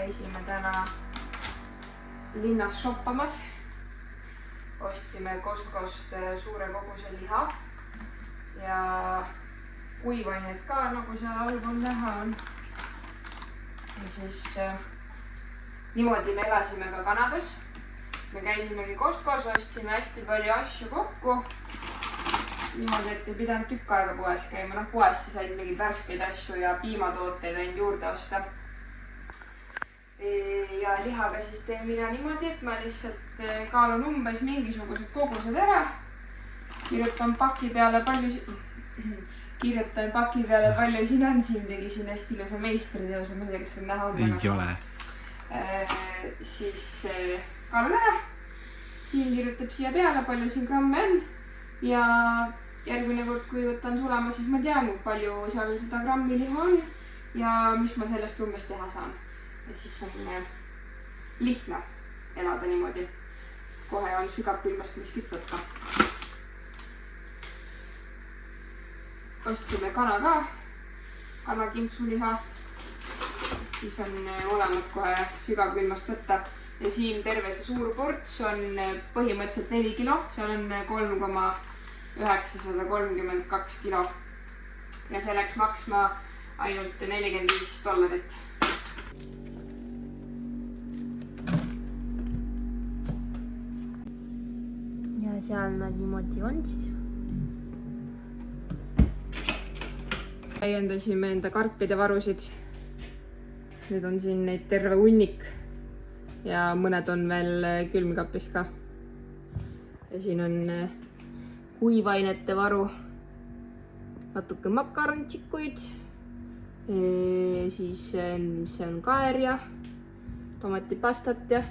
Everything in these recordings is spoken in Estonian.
käisime täna linnas shoppamas. Ostsime Costcost suure koguse liha ja kuivainet ka, nagu seal allpool näha on. Ja siis niimoodi me elasime ka Kanadas. Me käisimegi Costcos, ostsime hästi palju asju kokku. Niimoodi, et ei pidanud tükk aega poes käima. Poes siis ainult mingid värskeid asju ja piimatooteid ainult juurde osta. Ja lihaga siis teen mina niimoodi, et ma lihtsalt kaalun umbes mingisugused kogused ära. Kirjutan paki peale palju siin on. Siin tegi siin hästi ilusa meistritööse, ma ei tea, kas see näha on. Ei ole. Siis kaalun ära. Siin kirjutab siia peale, palju siin gramme on. Ja järgmine kord, kui võtan sulama, siis ma tean, palju seal seda grammi liha on ja mis ma sellest umbes teha saan. Ja siis on lihtne elada niimoodi. Kohe on sügavkülmast miskit võtta. Ostsime kana ka, kana kinksuliha. Siis on olemas kohe sügavkülmast võtta. Ja siin terve see suur ports on põhimõtteliselt 4 kilo. Seal on 3,932 kilo. Ja see läks maksma ainult $45. Ja seal nad niimoodi on siis. Täiendasime enda karpide varusid. Nüüd on siin neid terve hunnik. Ja mõned on veel külmkapis ka. Ja siin on kuivainete varu. Natuke makaronitsikuid. Siis see on kaer ja tomatipastat ja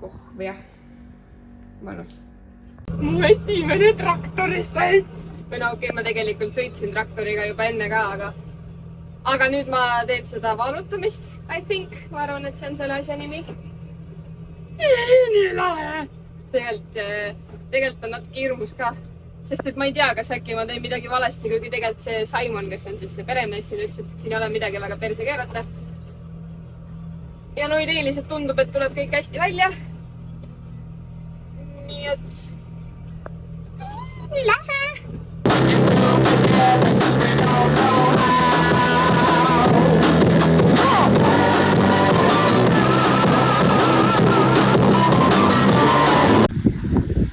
kohv ja mõnus. Mu esimene traktorisõit. Ma tegelikult sõitsin traktoriga juba enne ka, aga nüüd ma teen seda valutamist, I think. Ma arvan, et see on selle asja nimi. Nii lahe! Tegelikult on natuke hirmus ka, sest et ma ei tea, kas äkki ma teen midagi valesti, kuigi tegelikult see Simon, kes on siis see peremees, siin ütles, et siin ei ole midagi väga perse keerata. Ja no ideeliselt tundub, et tuleb kõik hästi välja. Nii et... Nii lahe!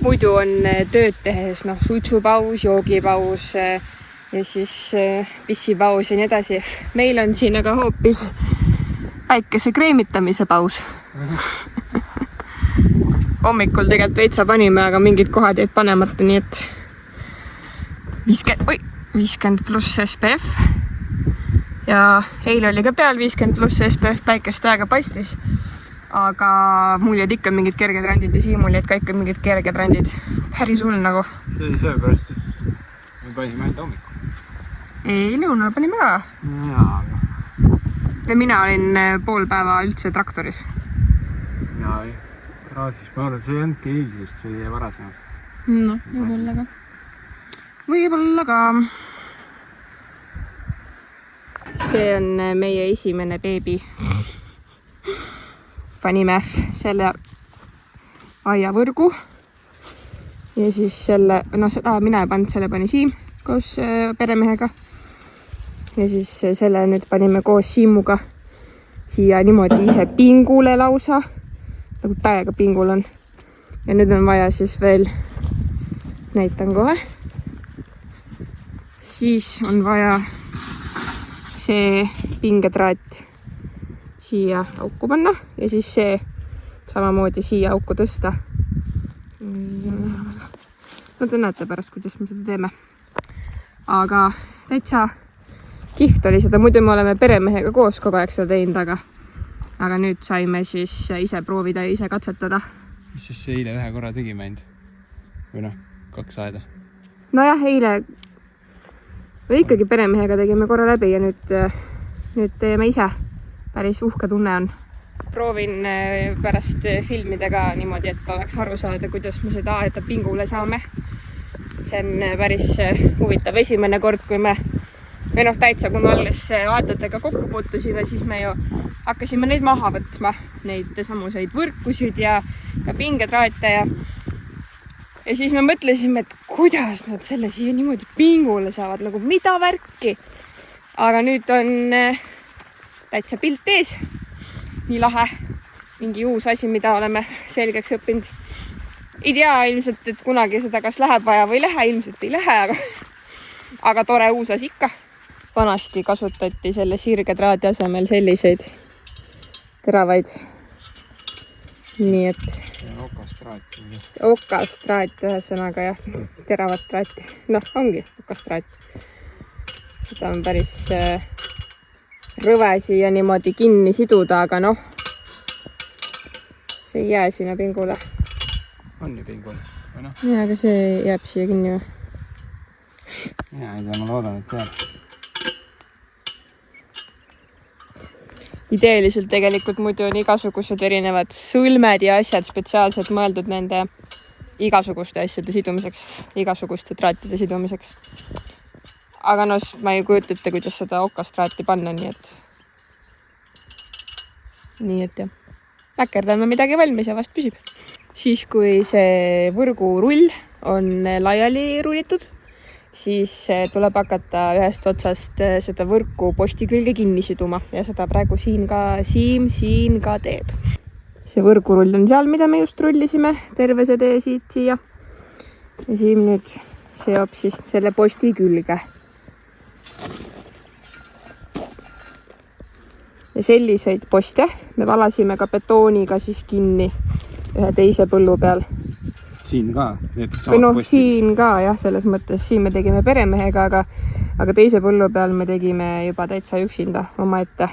Muidu on tööd tehes suitsupaus, joogipaus ja siis pissipaus ja nii edasi. Meil on siin aga hoopis päikese kreemitamise paus. Hommikul tegelikult veitsa panime, aga mingid kohad jäid panemata, nii et 50 pluss SPF. Ja eile oli ka peal 50 pluss SPF, päikest aega paistis. Aga mul jäid ikka mingid kerged randid ja Siimul jäid ka ikka mingid kerged randid. Päris hull nagu. See oli seepärast, et me panime ainult hommikul. Ei, lõunal panime ka. Jaa. Ja mina olin pool päeva üldse traktoris. Jaa, raasis. Ma arvan, et see ei andki eilsest, see jäi varasemast. No, võib-olla ka. Võib-olla ka. See on meie esimene beebi. Panime selle aiavõrgu ja siis selle, seda mina ei pannud, selle pani Siim koos peremehega. Ja siis selle nüüd panime koos Siimuga siia niimoodi ise pingule lausa, nagu täiega pingul on. Ja nüüd on vaja siis veel, näitan kohe. Siis on vaja see pingetraat siia auku panna ja siis see samamoodi siia auku tõsta. No te näete pärast, kuidas me seda teeme. Aga täitsa kihvt oli seda, muidu me oleme peremehega koos kogu aeg seda teinud, aga nüüd saime siis ise proovida ja ise katsetada. Mis siis eile ühe korra tegime ainult? Või 2 aeda? Nojah, eile ikkagi peremehega tegime korra läbi ja nüüd teeme ise. Päris uhke tunne on. Proovin pärast filmidega niimoodi, et oleks aru saada, kuidas me seda aeda pingule saame. See on päris huvitav esimene kord, kui me või noh, täitsa, kui me alles aedadega kokku puutusime, siis me ju hakkasime neid maha võtma, neid samuseid võrkusid ja pingetraate ja siis me mõtlesime, et kuidas nad selle siia niimoodi pingule saavad, nagu mida värki. Aga nüüd on täitsa pilt ees. Nii lahe, mingi uus asi, mida oleme selgeks õppinud. Ei tea ilmselt, et kunagi seda kas läheb vaja või ei lähe, ilmselt ei lähe, aga tore uus asi ikka. Vanasti kasutati selle sirgetraadi asemel selliseid teravaid. Nii et okastraat ühesõnaga jah, teravat traati. Noh, ongi okastraat. Seda on päris rõvesi ja niimoodi kinni siduda, aga noh, see ei jää sinna pingule. On ju pingul, või noh? Jaa, aga see jääb siia kinni või? Jaa, ei tea, ma loodan, et jääb. Ideeliselt tegelikult muidu on igasugused erinevad sõlmed ja asjad spetsiaalselt mõeldud nende igasuguste asjade sidumiseks, igasuguste traatide sidumiseks. Aga no, ma ei kujuta ette, kuidas seda okastraati panna, nii et jah. Mäkerdame midagi valmis ja vast püsib. Siis, kui see võrgurull on laiali rullitud, siis tuleb hakata ühest otsast seda võrku posti külge kinni siduma ja seda praegu Siim ka teeb. See võrgurull on seal, mida me just rullisime, terve see tee siia. Ja Siim nüüd seob siis selle posti külge. Ja selliseid poste me valasime ka betooniga siis kinni ühe teise põllu peal. Siin ka? Või noh, siin ka jah, selles mõttes. Siin me tegime peremehega, aga teise põllu peal me tegime juba täitsa üksinda oma ette.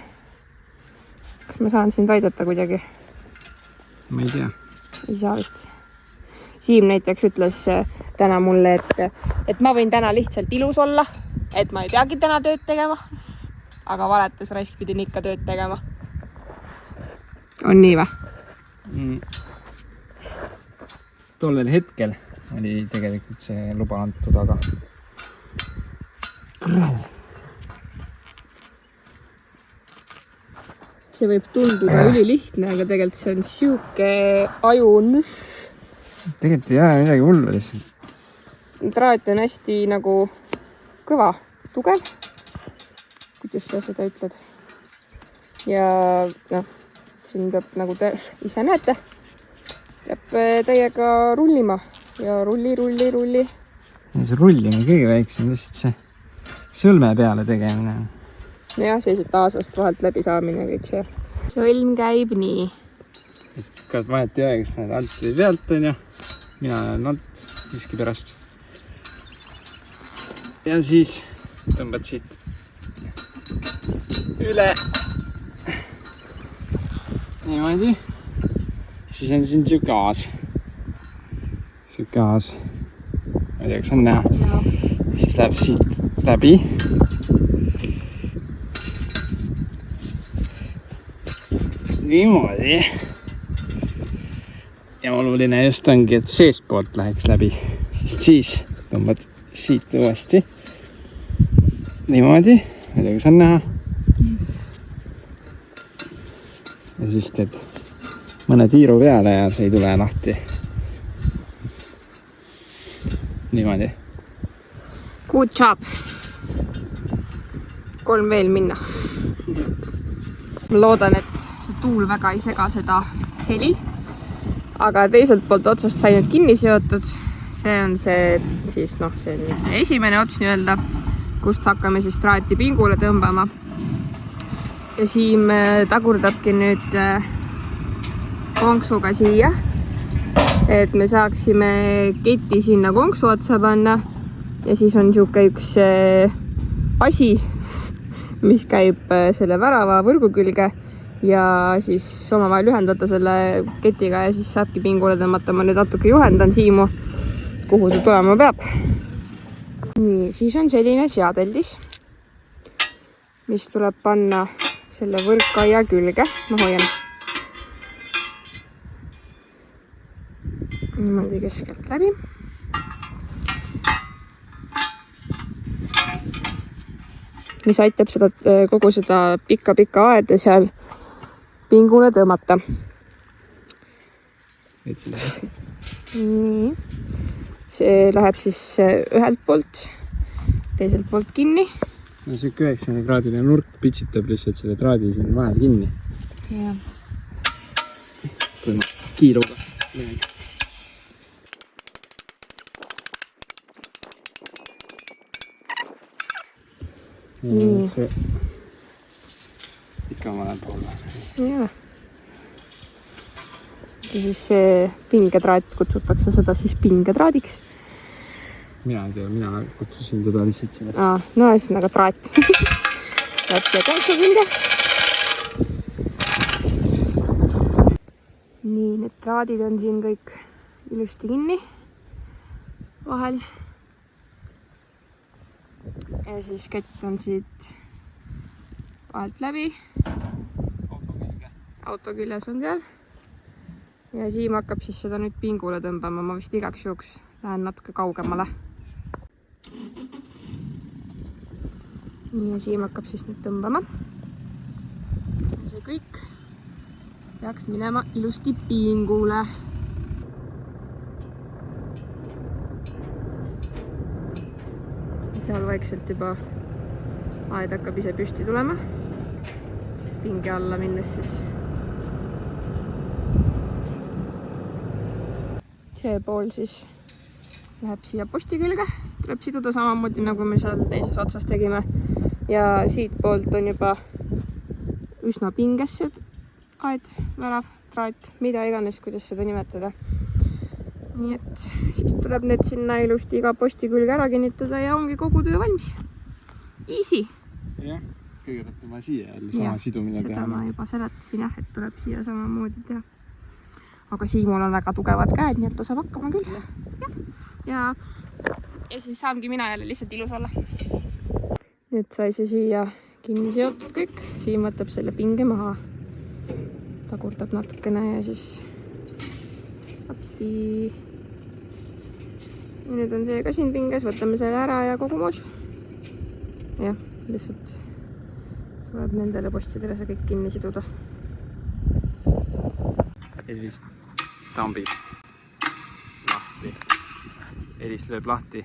Kas ma saan sind aidata kuidagi? Ma ei tea. Ei saa vist. Siim näiteks ütles täna mulle, et ma võin täna lihtsalt ilus olla, et ma ei peagi täna tööd tegema, aga valetas raisk pidin ikka tööd tegema. On nii või? Tollel hetkel oli tegelikult see luba antud, aga see võib tunduda ülilihtne, aga tegelikult see on siuke ajun. Tegelikult ei jää midagi hullu lihtsalt. Traat on hästi nagu kõva, tugev. Kuidas sa seda ütled? Ja noh, siin peab nagu te ise näete. Peab täiega rullima ja rulli. Ja see rullimine kõige väiksem, lihtsalt see sõlme peale tegemine. Jah, sellised taasvast vahelt läbi saamine kõik see. Sõlm käib nii. Et ka vahet ei ole, kes need alt või pealt on ja mina olen alt miski pärast. Ja siis tõmbad siit üle. Niimoodi. Siis on siin see gaas. See gaas. Ma ei tea, kas on näha. Ja. Siis läheb siit läbi. Niimoodi. Ja oluline just ongi, et seest poolt läheks läbi. Siis tõmbad siit uuesti. Niimoodi. Ma ei tea, kas on näha. Ja siis teed mõne tiiru peale ja see ei tule lahti. Niimoodi. Good job. 3 veel minna. Ma loodan, et see tuul väga ei sega seda heli. Aga teiselt poolt otsast sai nüüd kinni seotud. See on see, siis noh, see on see esimene ots nii-öelda, kust hakkame siis traati pingule tõmbama. Ja Siim tagurdabki nüüd konksuga siia, et me saaksime keti sinna konksu otsa panna ja siis on siuke üks asi, mis käib selle värava võrgu külge ja siis omavahel ühendada selle ketiga ja siis saabki pingule tõmmata. Ma nüüd natuke juhendan Siimu, kuhu see tulema peab. Nii, siis on selline seadeldis, mis tuleb panna selle võrkaia külge. Ma hoian niimoodi keskelt läbi. mis aitab seda, kogu seda pikka aeda seal pingule tõmmata. Nii. See läheb siis ühelt poolt, teiselt poolt kinni. No see 90-kraadine nurk pitsitab lihtsalt selle traadi siin vahel kinni. Ja. Kui ma kiiruga lähen. See ikamale poole. Jaa. Ja siis see pingetraat, kutsutakse seda siis pingetraadiks. Mina ei tea, mina kutsusin teda lihtsalt siin. No ühesõnaga traat. Traat ja kontsu külge. Nii, need traadid on siin kõik ilusti kinni vahel. Ja siis kett on siit vahelt läbi. Auto küljes on seal. Ja Siim hakkab siis seda nüüd pingule tõmbama. Ma vist igaks juhuks lähen natuke kaugemale. Nii, ja Siim hakkab siis nüüd tõmbama. Ja see kõik peaks minema ilusti pingule. Seal vaikselt juba aed hakkab ise püsti tulema. Pinge alla minnes siis. See pool siis läheb siia posti külge. Tuleb siduda samamoodi, nagu me seal teises otsas tegime. Ja siit poolt on juba üsna pinges see aed, värav, traat, mida iganes, kuidas seda nimetada. Nii et siis tuleb need sinna ilusti iga posti külge ära kinnitada ja ongi kogu töö valmis. Easy! Jah, kõigepealt ma siia jälle sama sidumine seda peale. Ma juba seletasin, jah, et tuleb siia samamoodi teha. Aga Siimul on väga tugevad käed, nii et ta saab hakkama küll. Ja siis saangi mina jälle lihtsalt ilus olla. Nüüd sai see siia kinni seotud kõik. Siim võtab selle pinge maha. Tagurdab natukene ja siis apsti. Ja nüüd on see ka siin pinges. Võtame selle ära ja kogu moos. Jah, lihtsalt tuleb nendele postidele see kõik kinni siduda. Elis tambib lahti. Elis lööb lahti.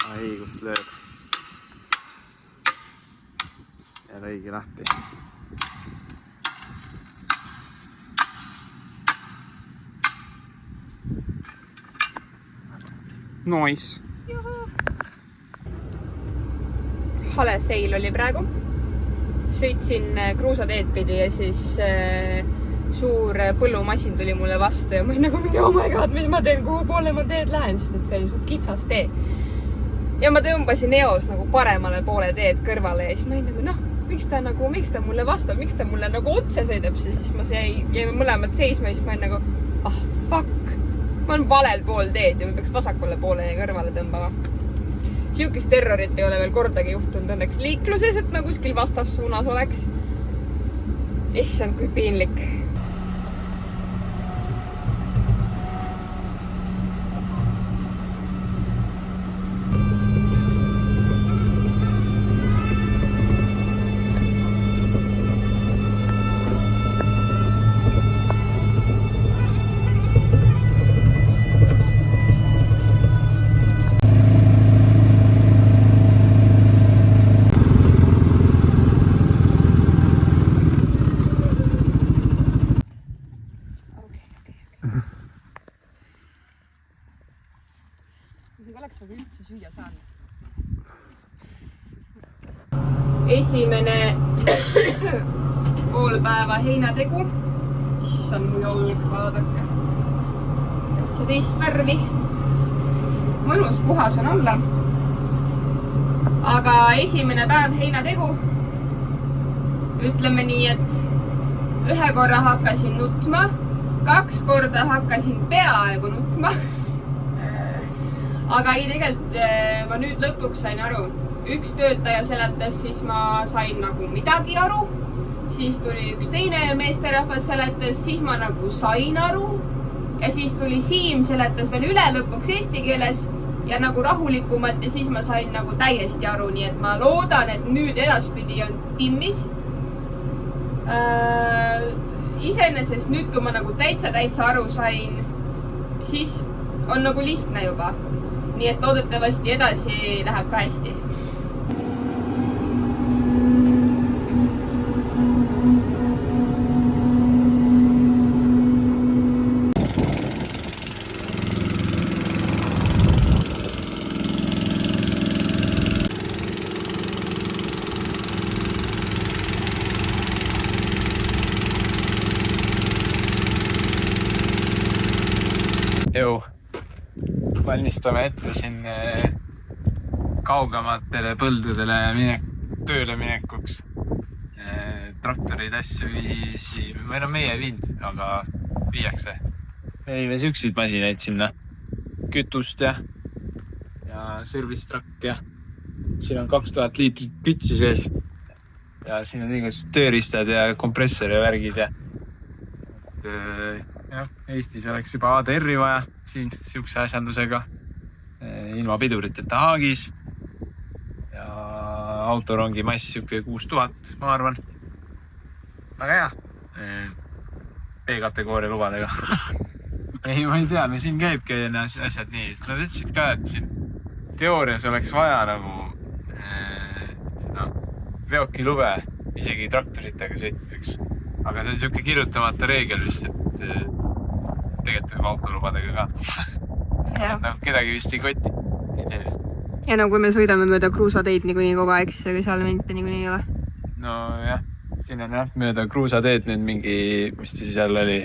Ai, kus lööb. Ja lõigi lahti. Nice. Hale fail oli praegu. Sõitsin kruusateed pidi ja siis suur põllumasin tuli mulle vastu ja ma olin nagu mingi, oh my god, mis ma teen, kuhu poole ma teed lähen, sest et see oli suht kitsas tee. Ja ma tõmbasin eos nagu paremale poole teed kõrvale ja siis ma olin nagu, miks ta mulle vastab, miks ta mulle nagu otse sõidab, siis ma jäime mõlemad seisma ja siis ma olin nagu, fuck, ma olen valel pool teed ja ma peaks vasakule poole ja kõrvale tõmbama. Siukest terrorit ei ole veel kordagi juhtunud õnneks liikluses, et ma kuskil vastassuunas oleks. Issand, kui piinlik. Oleks nagu üldse süüa saanud. Esimene pool päeva heinategu. Issand mu jalg, vaadake. See teist värvi. Mõnus puhas on olla. Aga esimene päev heinategu. Ütleme nii, et ühe korra hakkasin nutma, 2 korda hakkasin peaaegu nutma. Aga ei, tegelikult ma nüüd lõpuks sain aru. Üks töötaja seletas, siis ma sain nagu midagi aru. Siis tuli üks teine meesterahvas seletas, siis ma nagu sain aru. ja siis tuli Siim, seletas veel üle lõpuks eesti keeles ja nagu rahulikumalt ja siis ma sain nagu täiesti aru, nii et ma loodan, et nüüd edaspidi on timmis. Iseenesest nüüd, kui ma nagu täitsa aru sain, siis on nagu lihtne juba. Nii et loodetavasti edasi läheb ka hästi. Jõu, valmistame ette siin kaugematele põldudele tööle minekuks. Traktorid asju viisi, või no meie ei viinud, aga viiakse. Me viime siukseid masinaid sinna. Kütust ja service truck ja siin on 2000 liitrit kütsi sees. Ja siin on igasugused tööriistad ja kompressori ja värgid ja jah, Eestis oleks juba ADR-i vaja siin siukse asjandusega ilma piduriteta haagis ja autorongi mass siuke 6000, ma arvan. Väga hea. B-kategooria lubadega. Ei, ma ei tea, me siin käibki asjad nii. Nad ütlesid ka, et siin teoorias oleks vaja nagu seda veokilube isegi traktoritega sõitmiseks. Aga see on siuke kirjutamata reegel vist, et tegelikult võib autolubadega ka. No, kedagi vist ei koti. Ja no kui me sõidame mööda kruusateid niikuinii kogu aeg, siis ega seal mente niikuinii ei ole. No jah, siin on jah, mööda kruusateed nüüd mingi, mis ta seal oli?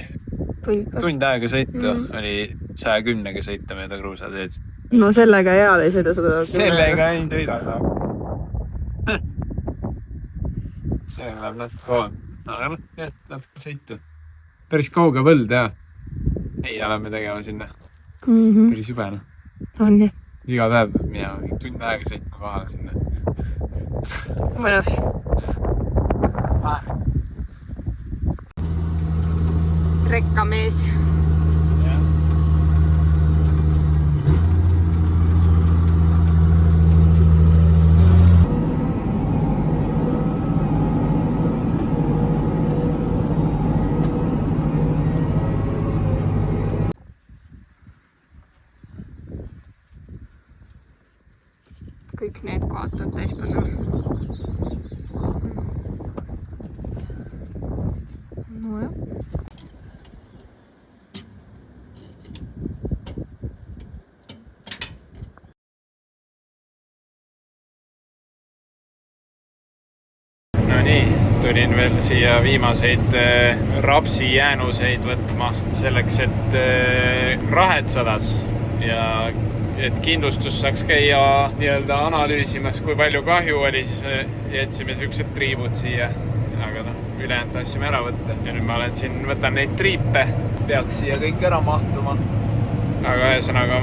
Tund aega sõitu, oli 110-ga sõita mööda kruusateed. No sellega eal ei sõida 110. Sellega ei sõida saab. See läheb natuke kauem. Aga jah, natuke sõitu. Päris kauge põld, jah. Ei, oleme tegema sinna. Päris jube, noh. On jah. Iga päev mina tund aega sõitma kohale sinna. Mõnus. Rekkamees. Kõik need kohad tuleb täis panna. No jah. No nii, tulin veel siia viimaseid rapsi jäänuseid võtma selleks, et rahet sadas ja et kindlustus saaks käia nii-öelda analüüsimas, kui palju kahju oli, siis jätsime siuksed triibud siia, aga noh, ülejäänud tahtsime ära võtta. Ja nüüd ma olen siin, võtan neid triipe, peaks siia kõik ära mahtuma. Aga ühesõnaga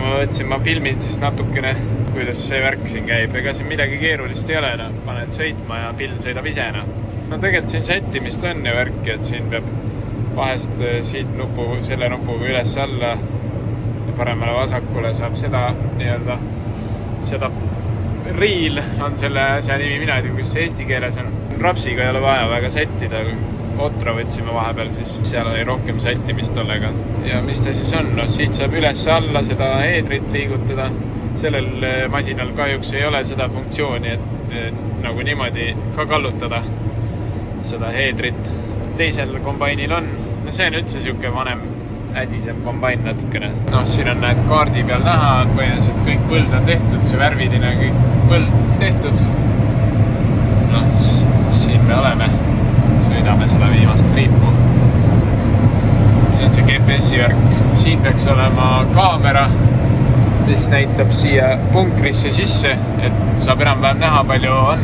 ma filmin siis natukene, kuidas see värk siin käib. Ega siin midagi keerulist ei ole, paned sõitma ja pill sõidab ise. No tegelikult siin sättimist on ja värki, et siin peab vahest siit selle nupuga üles alla paremale vasakule saab seda nii-öelda, seda riil on selle asja nimi, mina ei tea, kus see eesti keeles on. Rapsiga ei ole vaja väga sättida, Otra võtsime vahepeal, siis seal oli rohkem sättimist tollega. Ja mis ta siis on? No, siit saab üles alla seda heedrit liigutada. Sellel masinal kahjuks ei ole seda funktsiooni, et nagu niimoodi ka kallutada seda heedrit. Teisel kombainil on, no see on üldse siuke vanem ädisem kombain natukene. Noh, siin on näed kaardi peal näha, põhimõtteliselt kõik põld on tehtud, see värvidine kõik põld tehtud. Noh, siin me oleme, sõidame seda viimast triipu. See on see GPS-i värk. Siin peaks olema kaamera, mis näitab siia punkrisse sisse, et saab enam-vähem näha, palju on.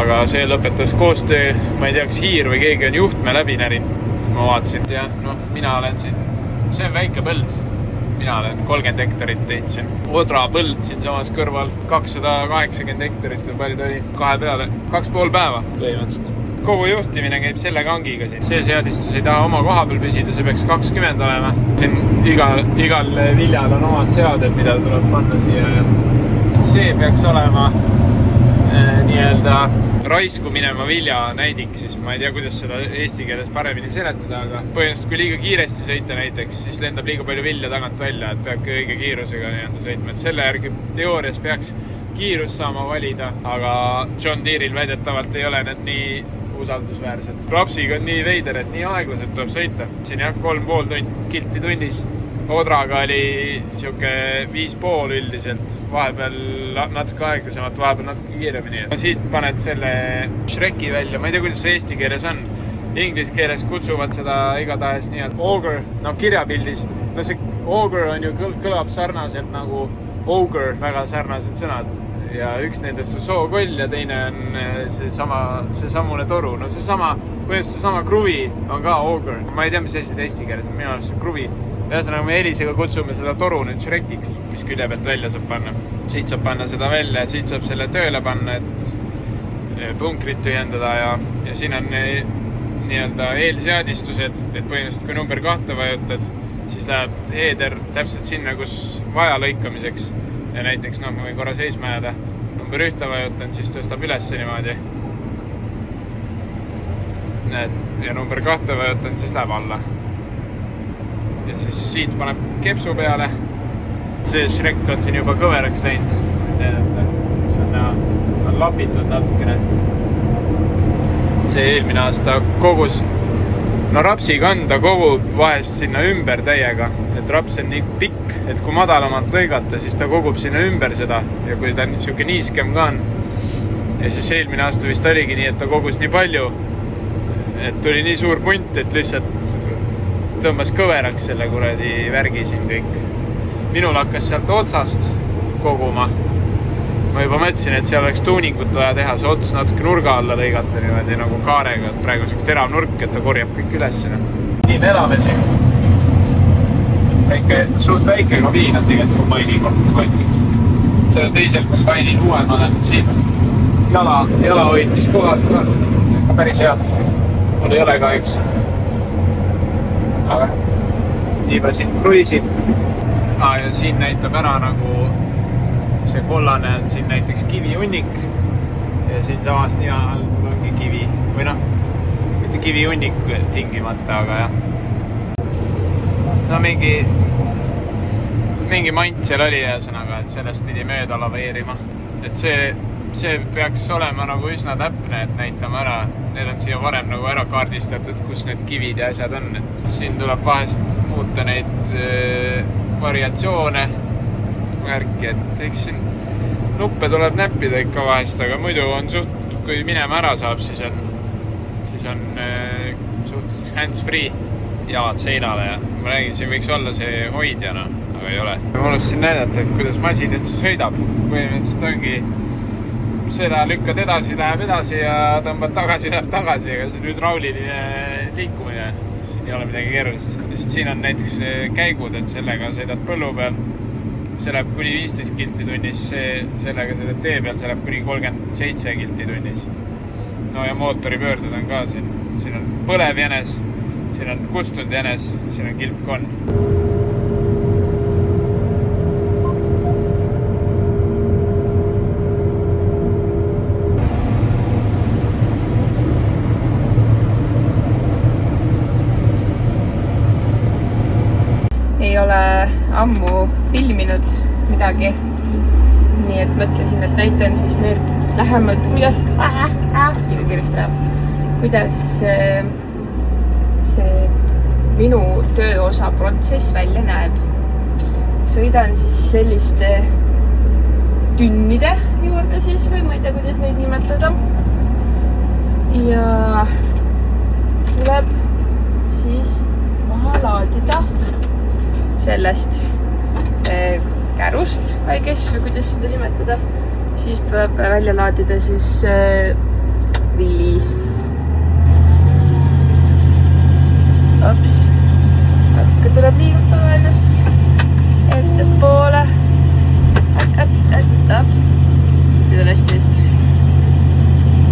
Aga see lõpetas koostöö, ma ei tea, kas hiir või keegi on juhtme läbi närinud. Ma vaatasin, ja noh, mina olen siin, see on väike põld, mina olen 30 hektarit teinud siin. Odra põld siin samas kõrval, 280 hektarit või palju ta oli, 2,5 päeva põhimõtteliselt. kogu juhtimine käib selle kangiga siin. See seadistus ei taha oma koha peal püsida, see peaks 20 olema. Siin igal viljal on omad seaded, mida tuleb panna siia. See peaks olema nii-öelda raisku minema vilja näidik, siis ma ei tea, kuidas seda eesti keeles paremini seletada, aga põhimõtteliselt kui liiga kiiresti sõita näiteks, siis lendab liiga palju vilja tagant välja, et peabki õige kiirusega nii-öelda sõitma. Et selle järgi teoorias peaks kiirus saama valida, aga John Deere'il väidetavalt ei ole need nii usaldusväärsed. Rapsiga on nii veider, et nii aeglaselt tuleb sõita. Siin jah, 3,5 kilti tunnis. Odraga oli siuke 5,5 üldiselt, vahepeal natuke aeglasemalt, vahepeal natuke kiiremini. Siit paned selle Shreki välja, ma ei tea, kuidas see eesti keeles on. Inglise keeles kutsuvad seda igatahes nii, et auger, no kirjapildis. No see auger on ju kõlab sarnaselt nagu ogre, väga sarnased sõnad. Ja üks nendest on sookoll ja teine on seesamune toru. No põhimõtteliselt seesama kruvi on ka auger. Ma ei tea, mis asi eesti keeles on, minu arust see kruvi. Ühesõnaga me Elisega kutsume seda toru nüüd Shrekiks, mis külje pealt välja saab panna. Siit saab panna seda välja, siit saab selle tööle panna, et punkrit tühjendada ja siin on nii-öelda eelseadistused, et põhimõtteliselt kui number 2 vajutad, siis läheb heeder täpselt sinna, kus vaja lõikamiseks. Ja näiteks, ma võin korra seisma jääda, number 1 vajutan, siis tõstab üles niimoodi. Ja number 2 vajutan, siis läheb alla. Ja siis siit paneb kepsu peale. See Shrek on siin juba kõveraks läinud. See on lapitud natukene. See eelmine aasta kogus, no rapsi kanda kogub vahest sinna ümber täiega. Et raps on nii pikk, et kui madalamalt lõigata, siis ta kogub sinna ümber seda. Ja kui ta niisugune niiskem ka on. Ja siis eelmine aasta vist oligi nii, et ta kogus nii palju, et tuli nii suur punt, et lihtsalt tõmbas kõveraks selle kuradi värgi siin kõik. Minul hakkas sealt otsast koguma. Ma juba mõtlesin, et seal oleks tuuningut vaja teha, see ots natuke nurga alla lõigata niimoodi nagu kaarega, et praegu on terav nurk, et ta korjab kõik üles. Nii me elame siin. Suht väike kabiin on tegelikult maini kontkiks. Selle teisel kombainil uuemal on siin jala hoidmiskohad ka päris head. Mul ei ole ka üks. Aga nii ma siin kruisin. Ja siin näitab ära nagu see kollane on siin näiteks kivihunnik ja siin samas nii all ongi kivi või mitte kivihunnik tingimata, aga jah. No mingi mant seal oli ühesõnaga, et sellest pidi mööda laveerima. Et see peaks olema nagu üsna täpne, et näitame ära. Need on siia varem nagu ära kaardistatud, kus need kivid ja asjad on. Et siin tuleb vahest muuta neid variatsioone värki, et eks siin nuppe tuleb näppida ikka vahest, aga muidu on suht, kui minema ära saab, siis on suht hands-free jalad seinale ja ma räägin, siin võiks olla see hoidjana, aga ei ole. Ma unustasin näidata, et kuidas masin üldse sõidab. Põhimõtteliselt ongi seda lükkad edasi, läheb edasi ja tõmbad tagasi, läheb tagasi, aga see on hüdrauliline liikumine. Siin ei ole midagi keerulist. Siin on näiteks käigud, et sellega sõidad põllu peal. See läheb kuni 15 kilti tunnis, sellega sõidad tee peal, see läheb kuni 37 kilti tunnis. No ja mootori pöörded on ka siin. Siin on põlev jänes, siin on kustunud jänes, siin on kilpkonn. Ei ole ammu filminud midagi. Nii et mõtlesin, et näitan siis nüüd lähemalt, kuidas liiga kiiresti läheb. Kuidas see minu tööosa protsess välja näeb. Sõidan siis selliste tünnide juurde siis või ma ei tea, kuidas neid nimetada. Ja tuleb siis maha laadida sellest kärust väikest või kuidas seda nimetada. Siis tuleb välja laadida siis vili. Ops. Natuke tuleb liigutada ennast ettepoole. Ops. Nüüd on hästi just.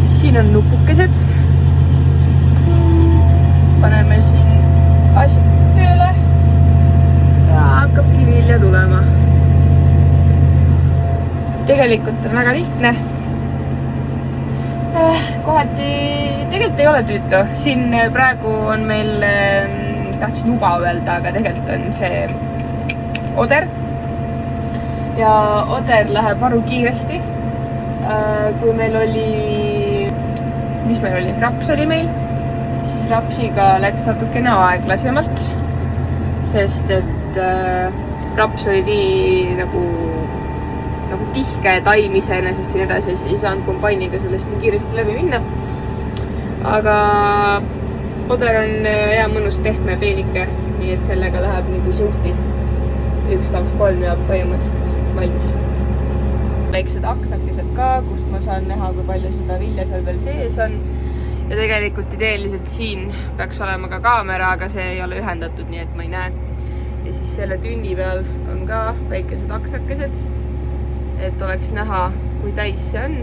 Siis siin on nupukesed. tegelikult on väga lihtne. Kohati tegelikult ei ole tüütu. Siin praegu on meil, tahtsin juba öelda, aga tegelikult on see oder. Ja oder läheb maru kiiresti. Kui meil oli, mis meil oli? Raps oli meil. Siis rapsiga läks natukene aeglasemalt. Sest et raps oli nii nagu tihke taim iseenesest siin edasi, ei saanud kombainiga sellest nii kiiresti läbi minna. Aga oder on hea mõnus pehme peenike, nii et sellega läheb nagu suhti. 1-2-3 ja põhimõtteliselt valmis. Väiksed aknakesed ka, kust ma saan näha, kui palju seda vilja seal veel sees on. Ja tegelikult ideeliselt siin peaks olema ka kaamera, aga see ei ole ühendatud, nii et ma ei näe. Ja siis selle tünni peal on ka väikesed aknakesed, et oleks näha, kui täis see on.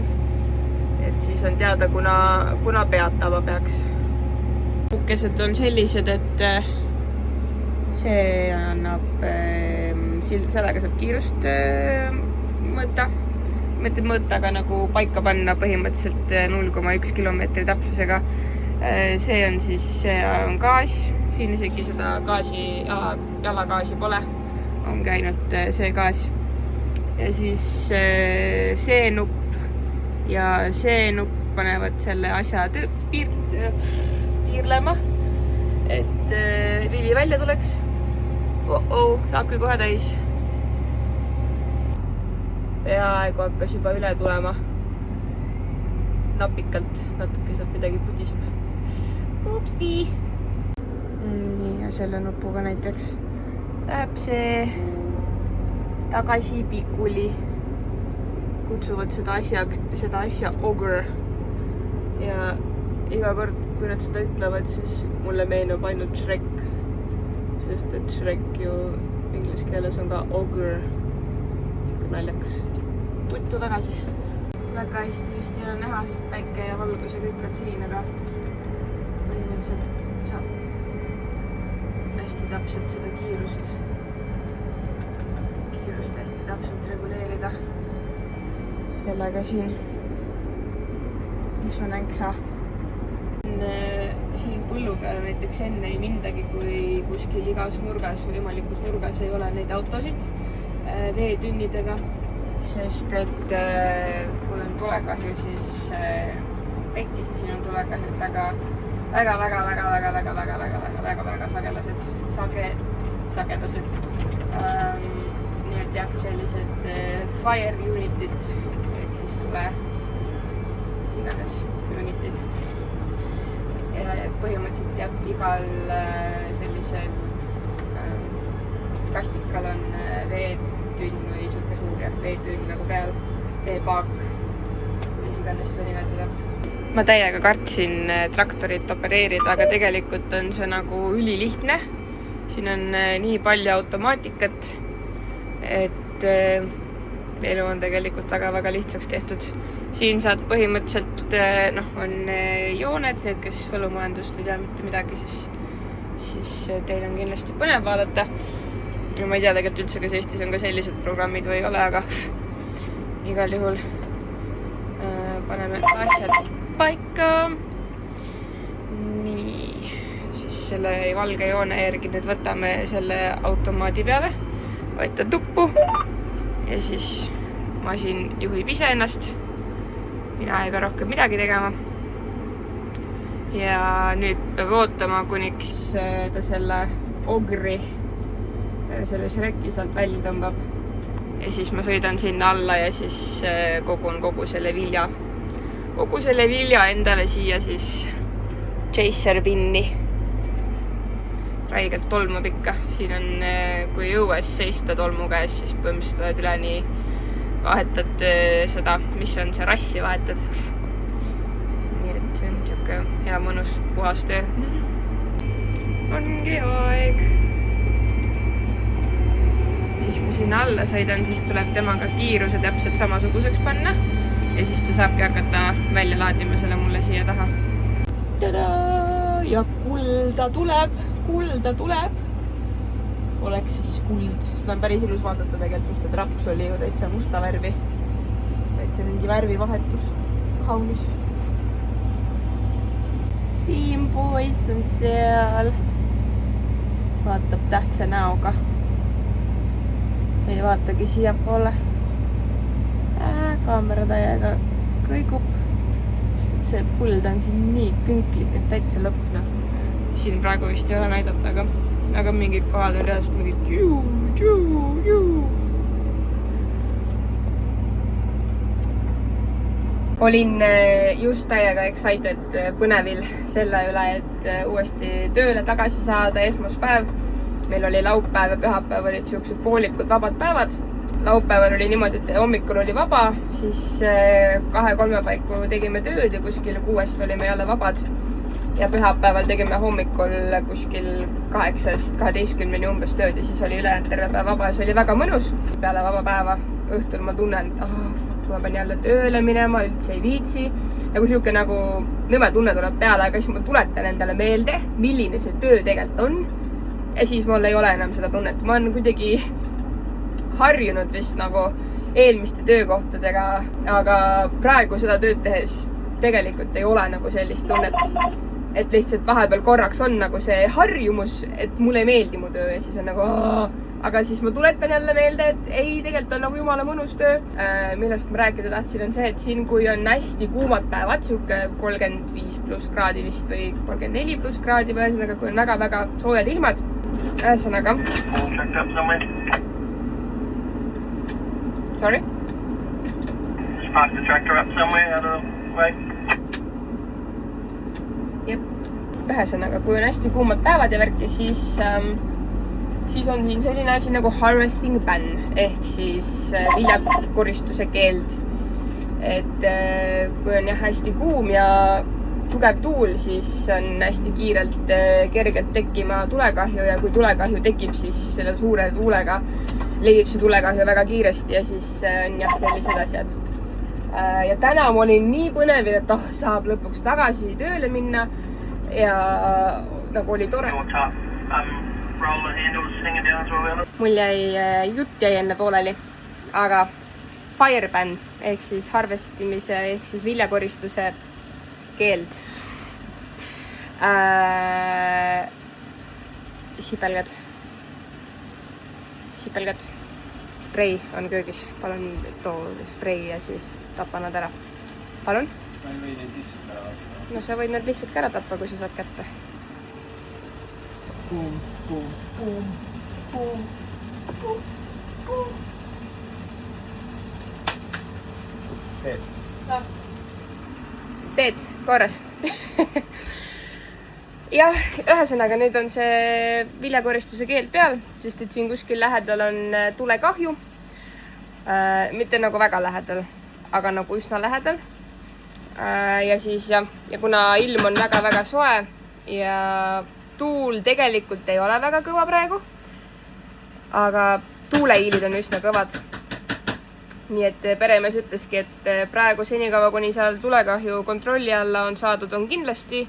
Et siis on teada, kuna peatama peaks. Kukesed on sellised, et see annab, sellega saab kiirust mõõta, aga nagu paika panna põhimõtteliselt 0,1 kilomeetri täpsusega. See on siis on gaas, siin isegi seda gaasi, jalagaasi pole, ongi ainult see gaas. Ja siis see nupp ja see nupp panevad selle asja piirlema, et vili välja tuleks. Saabki kohe täis. Peaaegu hakkas juba üle tulema. Napikalt, natuke sealt midagi pudiseb. Upsi! Nii, ja selle nupuga näiteks läheb see tagasi pikuli. Kutsuvad seda asja Ogre. Ja iga kord, kui nad seda ütlevad, siis mulle meenub ainult Shrek. Sest et Shrek ju inglise keeles on ka Ogre. Naljakas. Tuttu tagasi. Väga hästi vist ei ole näha, sest päike ja valgus ja kõik on siin, aga põhimõtteliselt saab hästi täpselt seda kiirust hästi täpselt reguleerida. Sellega siin, mis on änksa. Siin põllu peal näiteks enne ei mindagi, kui kuskil igas nurgas, võimalikus nurgas ei ole neid autosid veetünnidega, sest et kui on tulekahju, siis pekkis ja siin on tulekahjud väga sagedased. Nii et jah, sellised fire unitid, ehk siis tule iganes unitid. Ja põhimõtteliselt jah, igal sellisel kastikal on veetünn või suke suur ja veetünn nagu peal, veepaak, kuidas iganes seda nimetada. Ma täiega kartsin traktorit opereerida, aga tegelikult on see nagu ülilihtne. Siin on nii palju automaatikat, et elu on tegelikult väga lihtsaks tehtud. Siin saad põhimõtteliselt, on jooned, need, kes põllumajandust ei tea mitte midagi, siis teil on kindlasti põnev vaadata. Ja ma ei tea tegelikult üldse, kas Eestis on ka sellised programmid või ei ole, aga igal juhul paneme asjad paika. Nii, siis selle valge joone järgi nüüd võtame selle automaadi peale, võtta tuppu ja siis masin juhib ise ennast. Mina ei pea rohkem midagi tegema. Ja nüüd peab ootama, kuniks ta selle Ogri, selle Shreki sealt välja tõmbab. Ja siis ma sõidan sinna alla ja siis kogun kogu selle vilja endale siia siis Chaser pinni. Räigelt tolmub ikka. Siin on, kui õues seista tolmu käes, siis põhimõtteliselt oled üle nii vahetad seda, mis on see rassi vahetad. Nii et see on siuke hea mõnus puhas töö. Ongi aeg. Siis kui sinna alla sõidan, siis tuleb temaga kiiruse täpselt samasuguseks panna. Ja siis ta saabki hakata välja laadima selle mulle siia taha. Tada! Ja kulda tuleb. Oleks see siis kuld. Seda on päris ilus vaadata tegelikult, sest et raps oli ju täitsa musta värvi. täitsa mingi värvivahetus. Kaunis. Siim poiss on seal. Vaatab tähtsa näoga. Ei vaatagi siia poole. Kaamera täiega kõigub. Sest et see puld on siin nii künklik, et täitsa lõpna. Siin praegu vist ei ole näidata, aga mingid kohad on reaalselt mingid juu. Olin just täiega excited põnevil selle üle, et uuesti tööle tagasi saada esmaspäev. Meil oli laupäev ja pühapäev olid siuksed poolikud vabad päevad. Laupäeval oli niimoodi, et hommikul oli vaba, siis 2-3 paiku tegime tööd ja kuskil 6 olime jälle vabad. Ja pühapäeval tegime hommikul kuskil 8-12 umbes tööd ja siis oli ülejäänud terve päev vaba ja see oli väga mõnus. Peale vaba päeva õhtul ma tunnen, et ma pean jälle tööle minema, üldse ei viitsi. Nagu siuke nagu nõme tunne tuleb peale, aga siis ma tuletan endale meelde, milline see töö tegelikult on. Ja siis mul ei ole enam seda tunnet. Ma olen kuidagi harjunud vist nagu eelmiste töökohtadega, aga praegu seda tööd tehes tegelikult ei ole nagu sellist tunnet. Et lihtsalt vahepeal korraks on nagu see harjumus, et mulle ei meeldi mu töö ja siis on nagu aga siis ma tuletan jälle meelde, et ei, tegelikult on nagu jumala mõnus töö. Millest ma rääkida tahtsin on see, et siin kui on hästi kuumad päevad, siuke 35+ kraadi vist või 34+ kraadi või ühesõnaga, kui on väga-väga soojad ilmad. Ühesõnaga. Sorry? Just parked the tractor up somewhere out of the way. Jep. Ühesõnaga, kui on hästi kuumad päevad ja värki, siis on siin selline asi nagu harvesting ban ehk siis viljakoristuse keeld. Et kui on hästi kuum ja tugev tuul, siis on hästi kiirelt kergelt tekkima tulekahju ja kui tulekahju tekib, siis selle suure tuulega levib see tulekahju väga kiiresti ja siis on sellised asjad. Ja täna ma olin nii põnevil, et saab lõpuks tagasi tööle minna ja nagu oli tore. Mul jutt jäi enne pooleli, aga fire ban ehk siis harvestimise ehk siis viljakoristuse keeld. Sipelgad. Sprei on köögis. Palun too sprei ja siis tapa nad ära. Palun? Ma ei või neid lihtsalt ära tappa. No sa võid nad lihtsalt ära tappa, kui sa saad kätte. Boom. Teed. Teed, korras. Jah, ühesõnaga nüüd on see viljakoristuse keeld peal, sest et siin kuskil lähedal on tulekahju. Mitte nagu väga lähedal, aga nagu üsna lähedal. Ja siis ja kuna ilm on väga-väga soe ja tuul tegelikult ei ole väga kõva praegu, aga tuuleiilid on üsna kõvad. Nii et peremees ütleski, et praegu senikaua, kuni seal tulekahju kontrolli alla on saadud, on kindlasti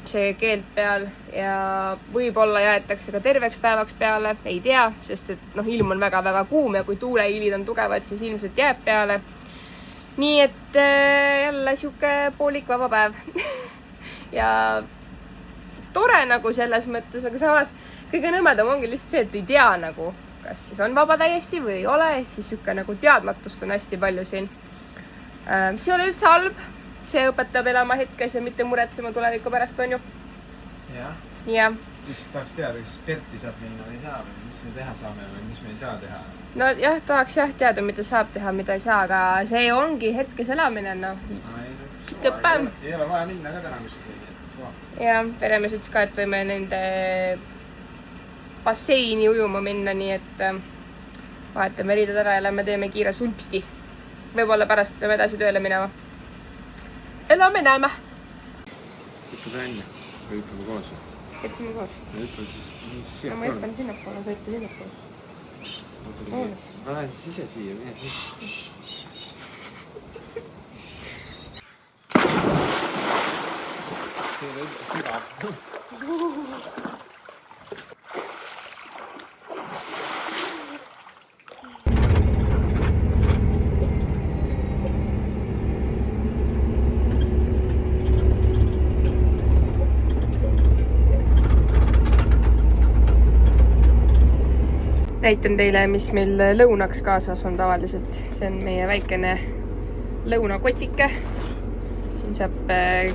see keeld peal ja võib-olla jäetakse ka terveks päevaks peale, ei tea, sest et ilm on väga-väga kuum ja kui tuuleiilid on tugevad, siis ilmselt jääb peale. Nii et jälle siuke poolik vaba päev. Ja tore nagu selles mõttes, aga samas kõige nõmedam ongi lihtsalt see, et ei tea nagu, kas siis on vaba täiesti või ei ole, ehk siis siuke nagu teadmatust on hästi palju siin. Mis ei ole üldse halb. See õpetab elama hetkes ja mitte muretsema tuleviku pärast, on ju? Jah. Lihtsalt tahaks teada, kas Perti saab minna või ei saa või mis me teha saame või mis me ei saa teha? No jah, tahaks teada, mida saab teha, mida ei saa, aga see ongi hetkes elamine, Siuke päev. Ei ole vaja minna ka täna kuskil. Ja peremees ütles ka, et võime nende basseini ujuma minna, nii et vahetame riided ära ja lähme teeme kiire sulpsti. Võib-olla pärast peame edasi tööle minema. Elame näeme. Hüppe sa enne või hüppame koos? Hüppame koos. Hüppame siis no, ma hüppan sinnapoole, sa hüppe sinnapoole. Ma lähen siis ise siia, mine nii. See on üldse sügav. näitan teile, mis meil lõunaks kaasas on tavaliselt. See on meie väikene lõunakotike. Siin saab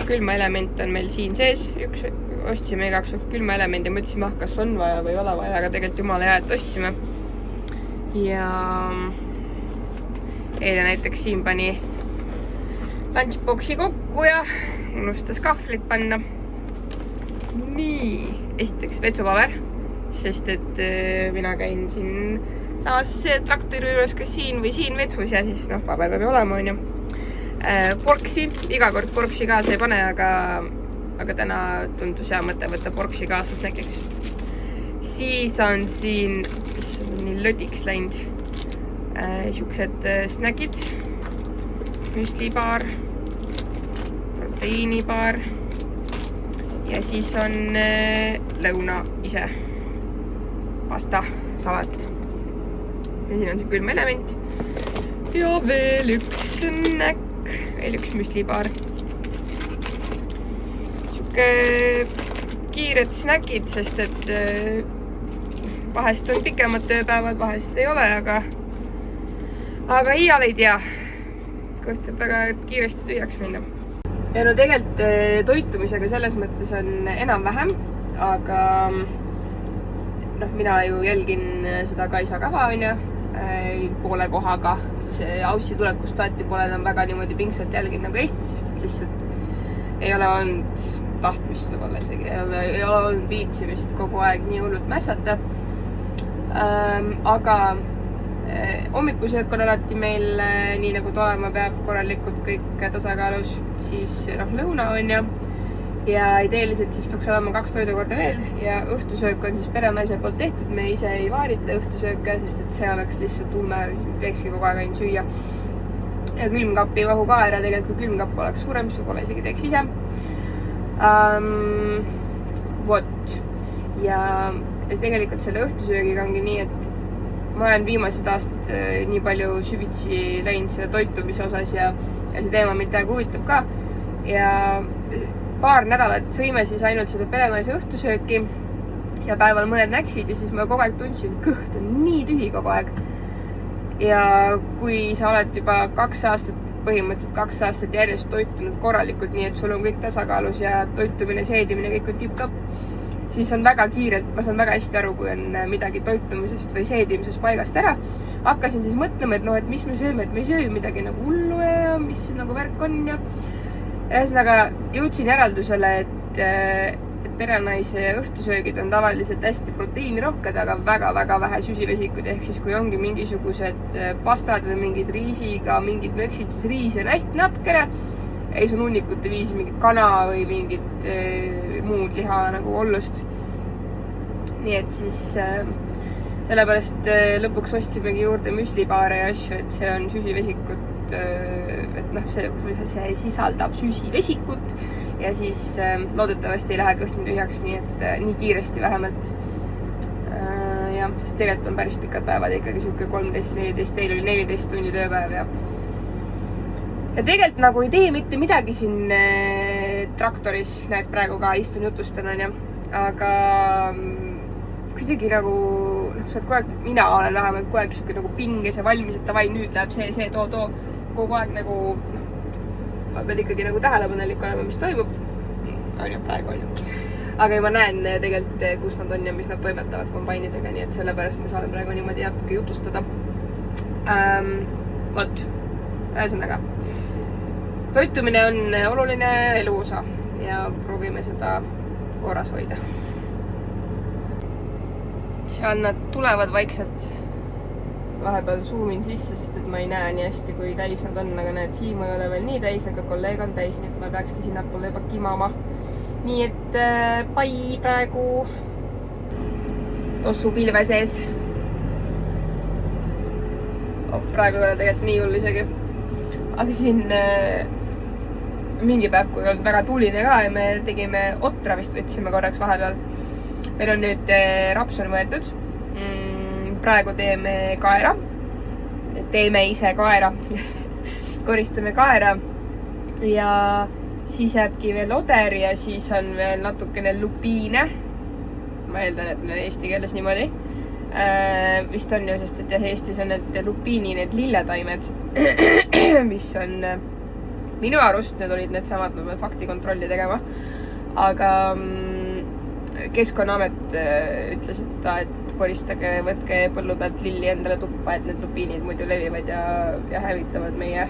külmaelement on meil siin sees. Üks ostsime igaks külmaelemendi, mõtlesime, kas on vaja või ei ole vaja, aga tegelikult jumala hea, et ostsime. Ja eile näiteks siin pani lunchboxi kokku ja unustas kahvlit panna. Nii, esiteks vetsupaber, sest et mina käin siin samas traktori juures kas siin või siin vetsus ja siis paber peab olema, on ju. Porksi, iga kord porksi kaasa ei pane, aga täna tundus hea mõte võtta porksi kaasa snäkiks. Siis on siin, mis on nii lödiks läinud, siuksed snäkid, müslibaar, proteiinibaar ja siis on lõuna ise, pasta, salat. Ja siin on see külm element ja veel üks snäkk, veel üks müslibaar. Kiired snäkid, sest et vahest on pikemad tööpäevad, vahest ei ole, aga iial ei tea. Kõht väga kiiresti tühjaks minna. Ja no tegelikult toitumisega selles mõttes on enam-vähem, aga mina ju jälgin seda Kaisa kava, on ju, poole kohaga. See Aussi tulekust saati pole enam väga niimoodi pingsalt jälgin nagu Eestis, sest et lihtsalt ei ole olnud tahtmist võib-olla isegi, ei ole olnud viitsimist kogu aeg nii hullult mässata. Aga hommikusöök on alati meil nii nagu olema peab korralikult kõik tasakaalus, siis lõuna on ja ideeliselt siis peaks olema 2 toidukorda veel ja õhtusöök on siis perenaise poolt tehtud, me ise ei vaarita õhtusööke, sest et see oleks lihtsalt tumme, teekski kogu aeg ainult süüa. Ja külmkapp ei mahu ka ära, tegelikult kui külmkapp oleks suurem, siis võib-olla isegi teeks ise. Vot. Ja tegelikult selle õhtusöögiga ongi nii, et ma olen viimased aastad nii palju süvitsi läinud selle toitumise osas ja see teema mind täiega huvitab ka. Ja paar nädalat sõime siis ainult seda perenaise õhtusööki ja päeval mõned näksid ja siis ma kogu aeg tundsin, kõht on nii tühi kogu aeg. Ja kui sa oled juba 2 aastat, põhimõtteliselt 2 aastat järjest toitunud korralikult, nii et sul on kõik tasakaalus ja toitumine, seedimine, kõik on tipp-topp, siis on väga kiirelt, ma saan väga hästi aru, kui on midagi toitumisest või seedimisest paigast ära. Hakkasin siis mõtlema, et mis me sööme, et me ei söö midagi nagu hullu ja mis nagu värk on ja ühesõnaga jõudsin järeldusele, et perenaise õhtusöögid on tavaliselt hästi proteiinirohked, aga väga-väga vähe süsivesikud, ehk siis kui ongi mingisugused pastad või mingid riisiga, mingid möksid, siis riisi on hästi natkene, ei sun hunnikute viisi mingit kana või mingit muud liha nagu ollust. Nii et siis sellepärast lõpuks ostsimegi juurde müslibaare ja asju, et see on süsivesikut, et see sisaldab süsivesikut ja siis loodetavasti ei lähe kõht nii tühjaks, nii et nii kiiresti vähemalt. Ja, sest tegelikult on päris pikad päevad ikkagi siuke 13-14, teil oli 14 tundi tööpäev ja tegelikult nagu ei tee mitte midagi siin traktoris, näed praegu ka istun jutustan, on ju, aga kuidagi nagu, sa oled kogu aeg, mina olen vähemalt kogu aeg siuke nagu pinges ja valmis, et davai, nüüd läheb see, too, kogu aeg nagu pead ikkagi nagu tähelepanelik olema, mis toimub. On ju, praegu on ju. Aga ma näen tegelikult, kus nad on ja mis nad toimetavad kombainidega, nii et sellepärast ma saan praegu niimoodi natuke jutustada. Vot, ühesõnaga. Toitumine on oluline eluosa ja proovime seda korras hoida. Seal nad tulevad vaikselt. Vahepeal zoomin sisse, sest et ma ei näe nii hästi, kui täis nad on, aga näed, Siimu ei ole veel nii täis, aga kolleeg on täis, nii et ma peakski sinnapoole juba kimama. Nii et pai praegu tossu pilve sees. Praegu ei ole tegelikult nii hull isegi. Aga siin mingi päev, kui olnud väga tuuline ka ja me tegime otra vist võtsime korraks vahepeal. Meil on nüüd raps on võetud. Praegu teeme kaera. Teeme ise kaera. Koristame kaera. Ja siis jääbki veel oder ja siis on veel natukene lupiine. Ma eeldan, et meil on eesti keeles niimoodi. vist on ju, sest et jah, Eestis on need lupiini, need lilletaimed, mis on minu arust, need olid need samad, ma pean faktikontrolli tegema, aga Keskkonnaamet ütles, et koristage, võtke põllu pealt lilli endale tuppa, et need lupiinid muidu levivad ja hävitavad meie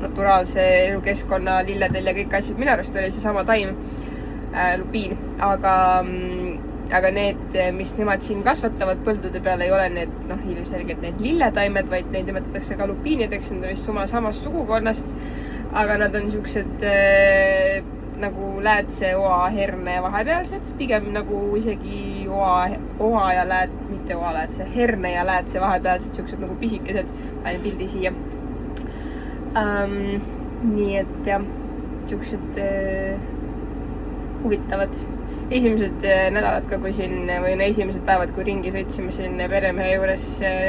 naturaalse elukeskkonna lilledel ja kõik asjad. Minu arust oli see sama taim, lupiin, aga need, mis nemad siin kasvatavad põldude peal, ei ole need ilmselgelt need lilletaimed, vaid neid nimetatakse ka lupiinideks, need on vist samast sugukonnast, aga nad on niisugused nagu läätse, oa, herne vahepealsed, pigem nagu isegi oa ja mitte oa läätse, herne ja läätse vahepealsed, niisugused nagu pisikesed, panen pildi siia. Nii et jah, niisugused huvitavad esimesed nädalad ka, kui siin, või esimesed päevad, kui ringi sõitsime siin peremehe juures,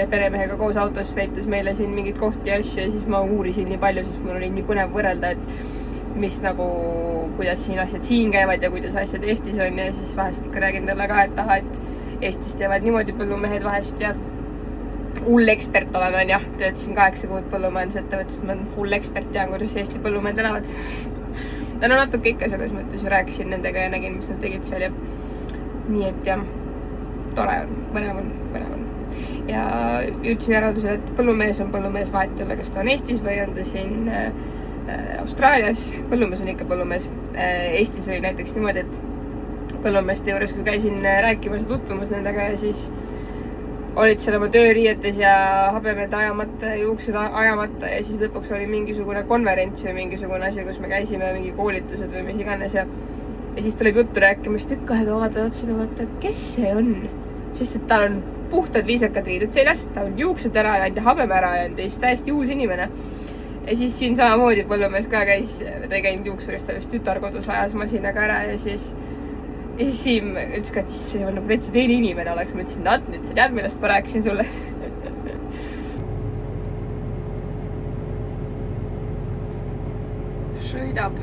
peremehega koos autos näitas meile siin mingeid kohti ja asju ja siis ma uurisin nii palju, sest mul oli nii põnev võrrelda, et mis nagu, kuidas siin asjad siin käivad ja kuidas asjad Eestis on ja siis vahest ikka räägin talle ka, et Eestis teevad niimoodi põllumehed vahest ja hull ekspert olen ja töötasin 8 kuud põllumajandusettevõttes, ma olen full ekspert, tean, kuidas Eesti põllumehed elavad. No natuke ikka selles mõttes ju rääkisin nendega ja nägin, mis nad tegid seal ja nii et jah, tore on, põnev on. Ja jõudsin järeldusele, et põllumees on põllumees, vahet ei ole, kas ta on Eestis või on ta siin Austraalias. Põllumees on ikka põllumees. Eestis oli näiteks niimoodi, et põllumeeste juures, kui käisin rääkimas ja tutvumas nendega ja siis olid seal oma tööriietes ja habemed ajamata ja juuksed ajamata ja siis lõpuks oli mingisugune konverents või mingisugune asi, kus me käisime, mingi koolitused või mis iganes ja siis tuleb juttu rääkima, siis tükk aega vaatad otsa ja vaata, kes see on, sest et tal on puhtad viisakad riided seljas, ta on juuksed ära ajanud ja habeme ära ajanud ja siis täiesti uus inimene. Ja siis siin samamoodi põllumees ka käis, ta ei käinud juuksurist, ta vist tütarkodus ajas masinaga ära ja siis Siim ütles ka, et see on nagu täitsa teine inimene oleks. Ma ütlesin, nüüd sa tead, millest ma rääkisin sulle. Sõidab.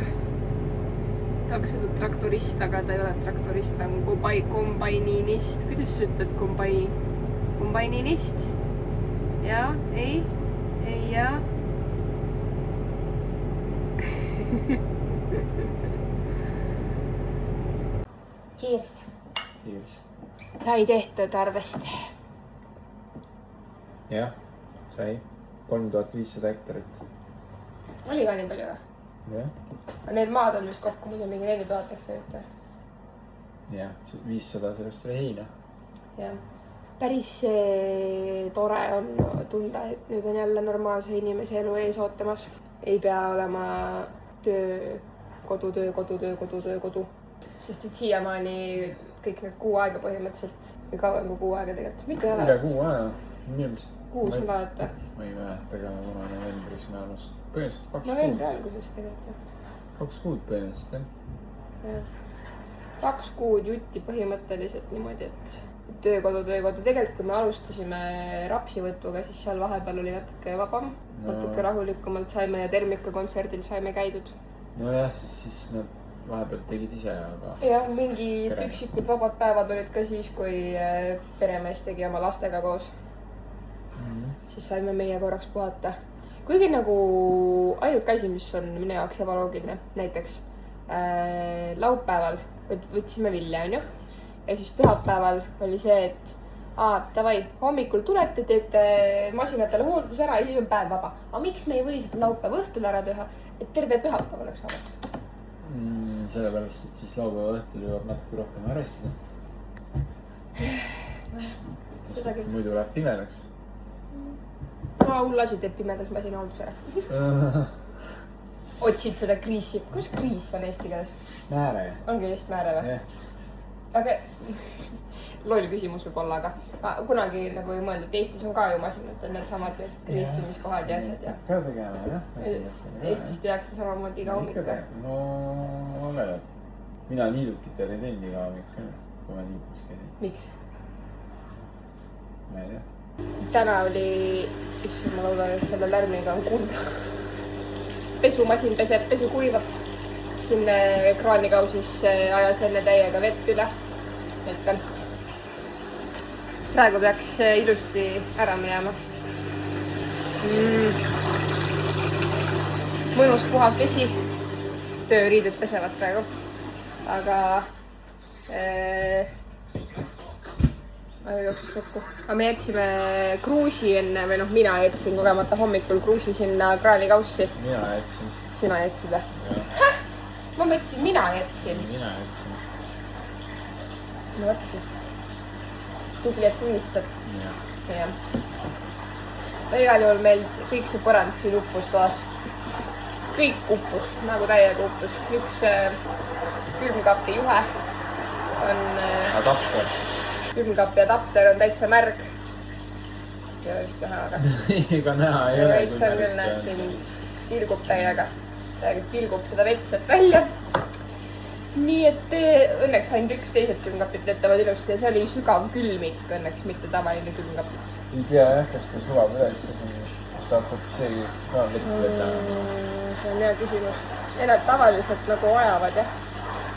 Tahaks öelda traktorist, aga ta ei ole traktorist, ta on kombaininist. Kuidas sa ütled kombaininist? Ja, ei, ja. Cheers. Cheers. Sai tehtud arvest. Jah, sai. 3500 hektarit. Oli ka nii palju või? Jah. Need maad on vist kokku muidu mingi 4000 hektarit või? Jah, 500 sellest oli heina. Jah. Päris tore on tunda, et nüüd on jälle normaalse inimese elu ees ootamas. Ei pea olema kodu. Sest et siiamaani kõik need 6 aega põhimõtteliselt, või kauem kui 6 aega tegelikult. Mitte üle 6 aega? 6 nädalat. Ma ei mäleta ka, kuna novembris me alust. Põhimõtteliselt 2 kuud. Novembri alguses tegelikult. 2 kuud põhimõtteliselt, jah. 2 kuud jutti põhimõtteliselt niimoodi, et töökodu. Tegelikult, kui me alustasime rapsivõtuga, siis seal vahepeal oli natuke vabam, natuke rahulikumalt saime ja Termika-kontserdil saime käidud. Nojah, siis nad vahepeal tegid ise, aga... Jah, mingid üksikud vabad päevad olid ka siis, kui peremees tegi oma lastega koos. Siis saime meie korraks puhata. Kuigi nagu ainuke asi, mis on minu jaoks ebaloogiline, näiteks laupäeval võtsime vilja, on ju? Ja siis pühapäeval oli see, et davai, hommikul tulete, teete masinatele hooldus ära ja siis on päev vaba. Aga miks me ei või seda laupäeva õhtul ära teha, et terve pühapäev oleks vaba? Sellepärast, et siis laupäeva õhtul jõuab natuke rohkem arrestada. Muidu läheb pimedaks. Hull asi teeb pimedas masinahooldus ära. Otsid seda kriisi. Kus kriis on eesti keeles? Määre. Ongi just määre või? Aga loll küsimus võib olla, aga kunagi nagu ei mõelnud, et Eestis on ka ju masinad, need samad kriisimiskohad ja asjad ja... Ka tegema, jah. Eestis tehakse samamoodi iga hommik. No, oleneb. Mina niidukitele ei teinud iga hommik, kui ma niidumis käisin. Miks? Ma ei tea. Täna oli, issand, ma loodan, et selle lärmiga on kuulda. Pesumasin peseb, pesu kuivab. Siin kraanikausis ajas enne täiega vett üle. Jätkan. praegu peaks ilusti ära minema. Mõnus puhas vesi. Tööriided pesevad praegu. Aga jooksis kokku. Aga me jätsime kruusi enne, või noh, mina jätsin kogemata hommikul kruusi sinna kraanikaussi. Mina jätsin. Sina jätsid või? Ma mõtlesin, mina jätsin. Mina jätsin. No võt siis. Tubli, et tunnistad. Jah. No igal juhul meil kõik see põrand siin uppus toas. Kõik uppus, nagu täiega uppus. Üks külmkapi juhe on... Adapter. Külmkapi adapter on täitsa märg. Ei ole vist näha, aga... Ega näha ei ole. Veits on küll, näed, siin tilgub täiega. Täiega tilgub seda vetset välja. Nii et õnneks ainult üks teised külmkapid töötavad ilusti ja see oli sügav külmik õnneks, mitte tavaline külmkapp. Ei tea jah, kas ta sulab üles, siis ta hakkab see ka vett võtama. See on hea küsimus. Ja nad tavaliselt nagu ajavad jah,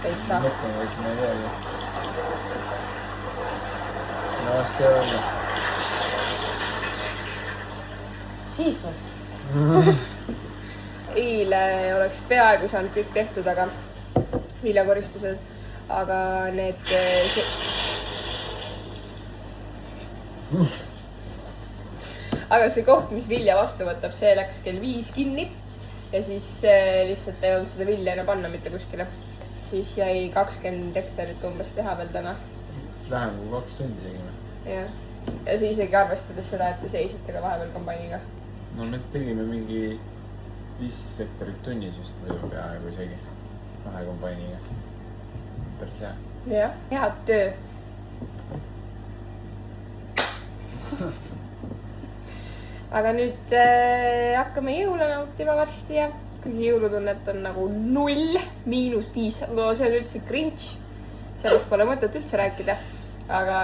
täitsa. Mõtlen, et ma ei teagi. No vast ei ole. Jesus! Eile oleks peaaegu saanud kõik tehtud, aga viljakoristused, aga need... Aga see koht, mis vilja vastu võtab, see läks kell 5 kinni ja siis lihtsalt ei olnud seda vilja enam panna mitte kuskile. Siis jäi 20 hektarit umbes teha veel täna. Vähem kui 2 tundi tegime. Jah. Ja see isegi arvestades seda, et te seisite ka vahepeal kombainiga. No me tegime mingi 15 hektarit tunnis vist või peaaegu isegi. 2 kombainiga. Päris hea. Jah, head töö. Aga nüüd hakkame jõule nautima varsti ja kõigi jõulutunnet on nagu 0, -5. No see on üldse cringe. Sellest pole mõtet üldse rääkida. Aga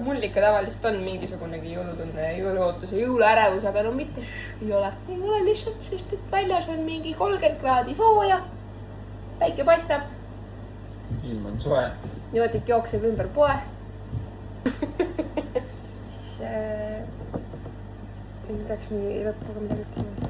mul ikka tavaliselt on mingisugunegi jõulutunne, jõuluootus ja jõuluärevus, aga no mitte ei ole. Ei ole lihtsalt, sest et väljas on mingi 30 kraadi sooja. Päike paistab. Ilm on soe. Niimoodi jookseb ümber poe. Siis peaks mingi lõpuga midagi ütlema.